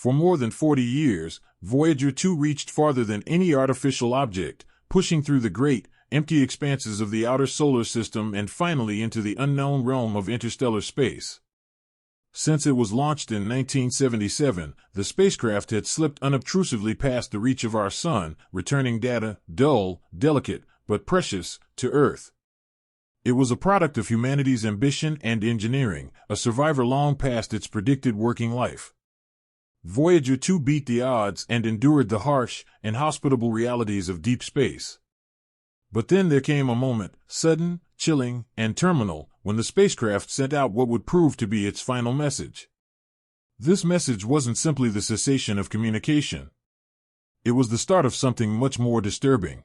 For more than 40 years, Voyager 2 reached farther than any artificial object, pushing through the great, empty expanses of the outer solar system and finally into the unknown realm of interstellar space. Since it was launched in 1977, the spacecraft had slipped unobtrusively past the reach of our Sun, returning data, dull, delicate, but precious, to Earth. It was a product of humanity's ambition and engineering, a survivor long past its predicted working life. Voyager 2 beat the odds and endured the harsh, inhospitable realities of deep space. But then there came a moment, sudden, chilling, and terminal, when the spacecraft sent out what would prove to be its final message. This message wasn't simply the cessation of communication. It was the start of something much more disturbing.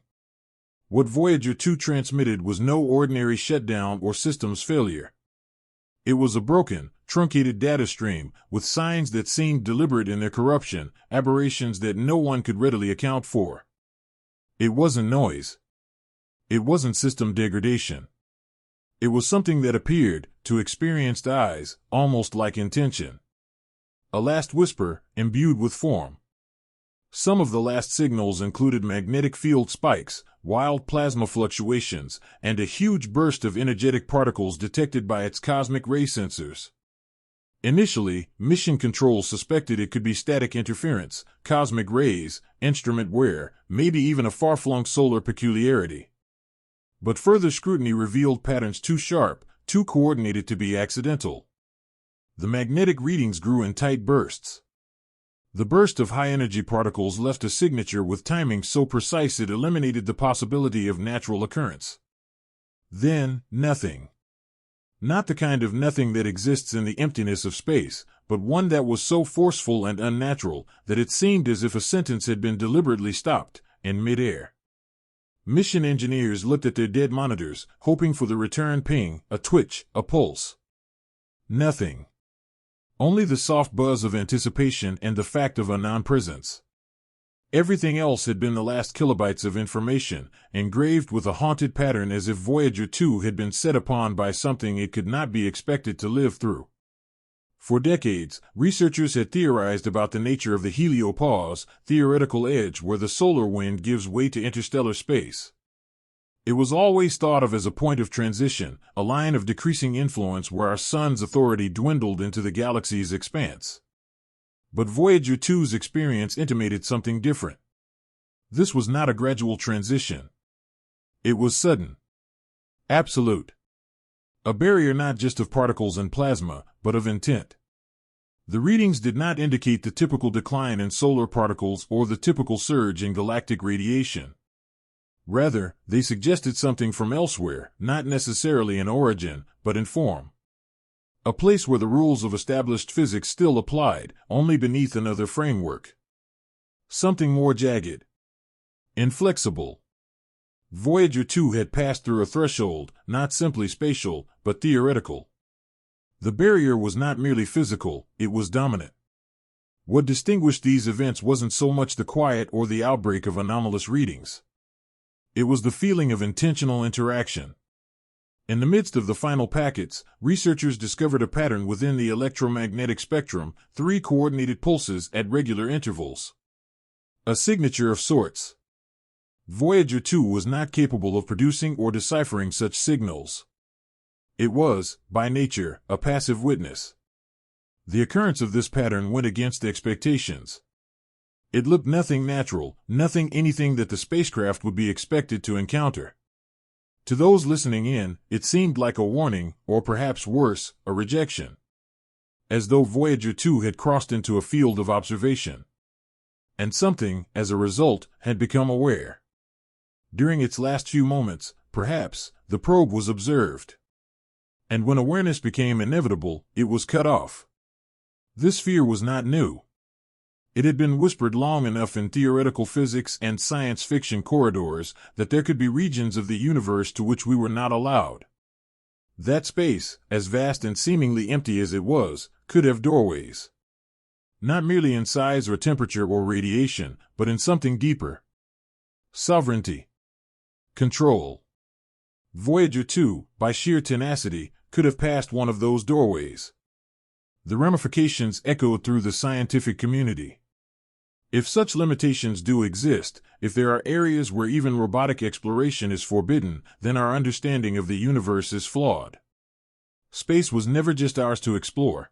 What Voyager 2 transmitted was no ordinary shutdown or systems failure. It was a broken, truncated data stream, with signs that seemed deliberate in their corruption, aberrations that no one could readily account for. It wasn't noise. It wasn't system degradation. It was something that appeared, to experienced eyes, almost like intention. A last whisper, imbued with form. Some of the last signals included magnetic field spikes, wild plasma fluctuations, and a huge burst of energetic particles detected by its cosmic ray sensors. Initially, Mission Control suspected it could be static interference, cosmic rays, instrument wear, maybe even a far-flung solar peculiarity. But further scrutiny revealed patterns too sharp, too coordinated to be accidental. The magnetic readings grew in tight bursts. The burst of high-energy particles left a signature with timing so precise it eliminated the possibility of natural occurrence. Then, nothing. Not the kind of nothing that exists in the emptiness of space, but one that was so forceful and unnatural that it seemed as if a sentence had been deliberately stopped, in midair. Mission engineers looked at their dead monitors, hoping for the return ping, a twitch, a pulse. Nothing. Only the soft buzz of anticipation and the fact of a non-presence. Everything else had been the last kilobytes of information, engraved with a haunted pattern as if Voyager 2 had been set upon by something it could not be expected to live through. For decades, researchers had theorized about the nature of the heliopause, theoretical edge where the solar wind gives way to interstellar space. It was always thought of as a point of transition, a line of decreasing influence where our Sun's authority dwindled into the galaxy's expanse. But Voyager 2's experience intimated something different. This was not a gradual transition. It was sudden. Absolute. A barrier not just of particles and plasma, but of intent. The readings did not indicate the typical decline in solar particles or the typical surge in galactic radiation. Rather, they suggested something from elsewhere, not necessarily in origin, but in form. A place where the rules of established physics still applied, only beneath another framework. Something more jagged. Inflexible. Voyager 2 had passed through a threshold, not simply spatial, but theoretical. The barrier was not merely physical, it was dominant. What distinguished these events wasn't so much the quiet or the outbreak of anomalous readings. It was the feeling of intentional interaction. In the midst of the final packets, researchers discovered a pattern within the electromagnetic spectrum, 3 coordinated pulses at regular intervals. A signature of sorts. Voyager 2 was not capable of producing or deciphering such signals. It was, by nature, a passive witness. The occurrence of this pattern went against expectations. It looked nothing natural, nothing anything that the spacecraft would be expected to encounter. To those listening in, it seemed like a warning, or perhaps worse, a rejection. As though Voyager 2 had crossed into a field of observation. And something, as a result, had become aware. During its last few moments, perhaps, the probe was observed. And when awareness became inevitable, it was cut off. This fear was not new. It had been whispered long enough in theoretical physics and science fiction corridors that there could be regions of the universe to which we were not allowed. That space, as vast and seemingly empty as it was, could have doorways. Not merely in size or temperature or radiation, but in something deeper. Sovereignty. Control. Voyager 2, by sheer tenacity, could have passed one of those doorways. The ramifications echoed through the scientific community. If such limitations do exist, if there are areas where even robotic exploration is forbidden, then our understanding of the universe is flawed. Space was never just ours to explore.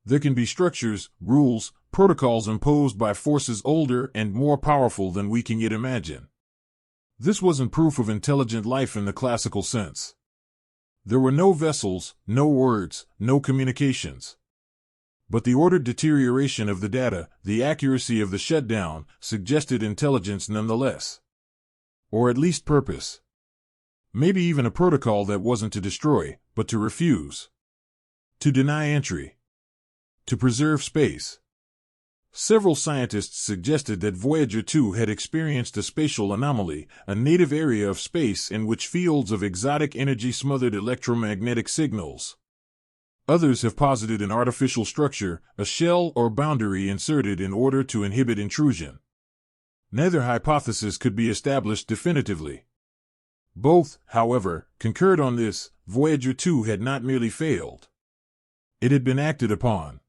There can be structures, rules, protocols imposed by forces older and more powerful than we can yet imagine. This wasn't proof of intelligent life in the classical sense. There were no vessels, no words, no communications. But the ordered deterioration of the data, the accuracy of the shutdown, suggested intelligence nonetheless. Or at least purpose. Maybe even a protocol that wasn't to destroy, but to refuse. To deny entry. To preserve space. Several scientists suggested that Voyager 2 had experienced a spatial anomaly, a native area of space in which fields of exotic energy smothered electromagnetic signals. Others have posited an artificial structure, a shell or boundary inserted in order to inhibit intrusion. Neither hypothesis could be established definitively. Both, however, concurred on this: Voyager 2 had not merely failed. It had been acted upon.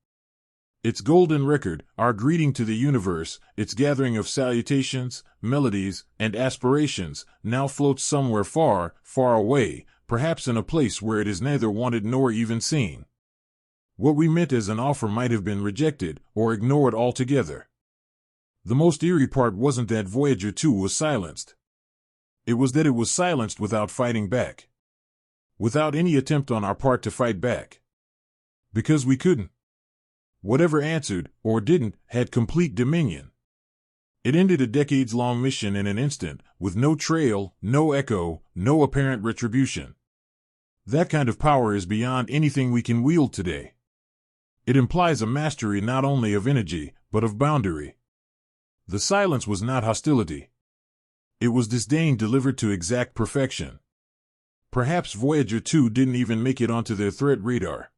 Its golden record, our greeting to the universe, its gathering of salutations, melodies, and aspirations, now floats somewhere far, far away, perhaps in a place where it is neither wanted nor even seen. What we meant as an offer might have been rejected, or ignored altogether. The most eerie part wasn't that Voyager 2 was silenced. It was that it was silenced without fighting back. Without any attempt on our part to fight back. Because we couldn't. Whatever answered, or didn't, had complete dominion. It ended a decades-long mission in an instant, with no trail, no echo, no apparent retribution. That kind of power is beyond anything we can wield today. It implies a mastery not only of energy, but of boundary. The silence was not hostility. It was disdain delivered to exact perfection. Perhaps Voyager 2 didn't even make it onto their threat radar.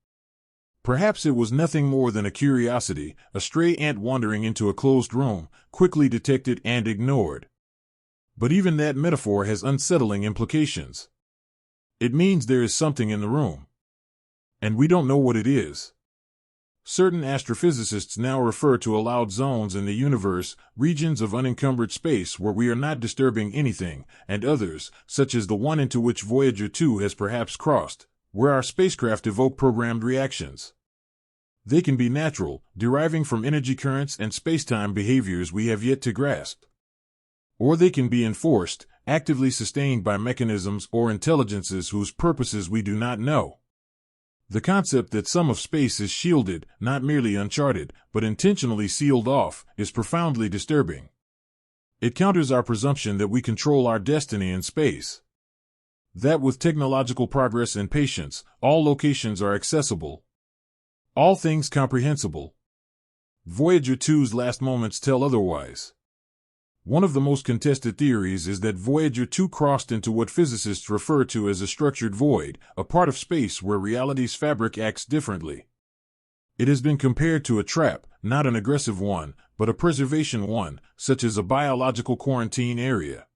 Perhaps it was nothing more than a curiosity, a stray ant wandering into a closed room, quickly detected and ignored. But even that metaphor has unsettling implications. It means there is something in the room. And we don't know what it is. Certain astrophysicists now refer to allowed zones in the universe, regions of unencumbered space where we are not disturbing anything, and others, such as the one into which Voyager 2 has perhaps crossed, where our spacecraft evoke programmed reactions. They can be natural, deriving from energy currents and spacetime behaviors we have yet to grasp. Or they can be enforced, actively sustained by mechanisms or intelligences whose purposes we do not know. The concept that some of space is shielded, not merely uncharted, but intentionally sealed off, is profoundly disturbing. It counters our presumption that we control our destiny in space. That with technological progress and patience, all locations are accessible. All things comprehensible. Voyager 2's last moments tell otherwise. One of the most contested theories is that Voyager 2 crossed into what physicists refer to as a structured void, a part of space where reality's fabric acts differently. It has been compared to a trap, not an aggressive one, but a preservation one, such as a biological quarantine area.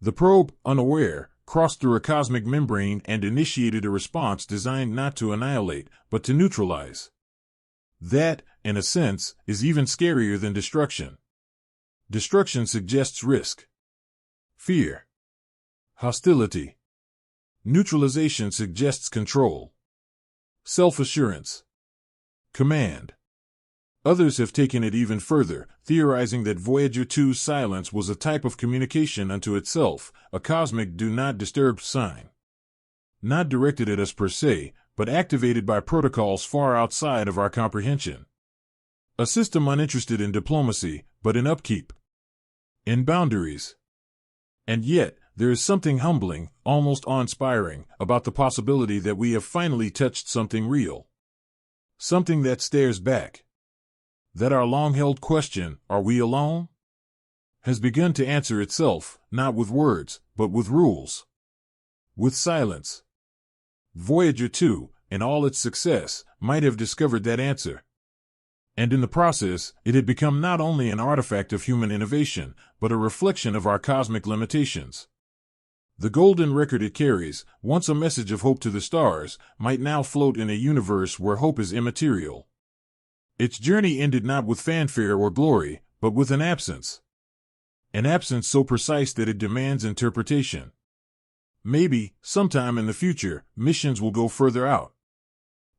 The probe, unaware, crossed through a cosmic membrane and initiated a response designed not to annihilate, but to neutralize. That, in a sense, is even scarier than destruction. Destruction suggests risk, fear, hostility. Neutralization suggests control, self-assurance, command. Others have taken it even further, theorizing that Voyager 2's silence was a type of communication unto itself, a cosmic do not disturb sign. Not directed at us per se, but activated by protocols far outside of our comprehension. A system uninterested in diplomacy, but in upkeep, in boundaries. And yet, there is something humbling, almost awe-inspiring, about the possibility that we have finally touched something real. Something that stares back. That our long-held question, are we alone? Has begun to answer itself, not with words, but with rules. With silence. Voyager 2, in all its success, might have discovered that answer. And in the process, it had become not only an artifact of human innovation, but a reflection of our cosmic limitations. The golden record it carries, once a message of hope to the stars, might now float in a universe where hope is immaterial. Its journey ended not with fanfare or glory, but with an absence. An absence so precise that it demands interpretation. Maybe, sometime in the future, missions will go further out.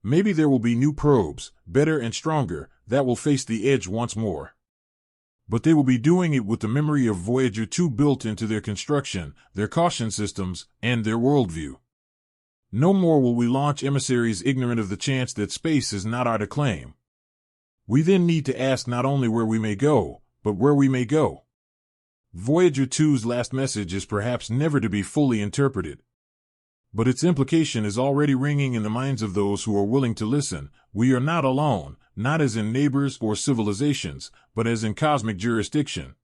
Maybe there will be new probes, better and stronger, that will face the edge once more. But they will be doing it with the memory of Voyager 2 built into their construction, their caution systems, and their worldview. No more will we launch emissaries ignorant of the chance that space is not our to claim. We then need to ask not only where we may go, but where we may go. Voyager 2's last message is perhaps never to be fully interpreted. But its implication is already ringing in the minds of those who are willing to listen. We are not alone, not as in neighbors or civilizations, but as in cosmic jurisdiction.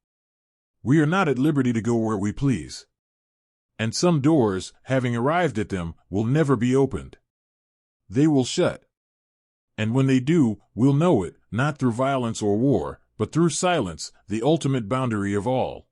We are not at liberty to go where we please. And some doors, having arrived at them, will never be opened. They will shut. And when they do, we'll know it, not through violence or war, but through silence, the ultimate boundary of all.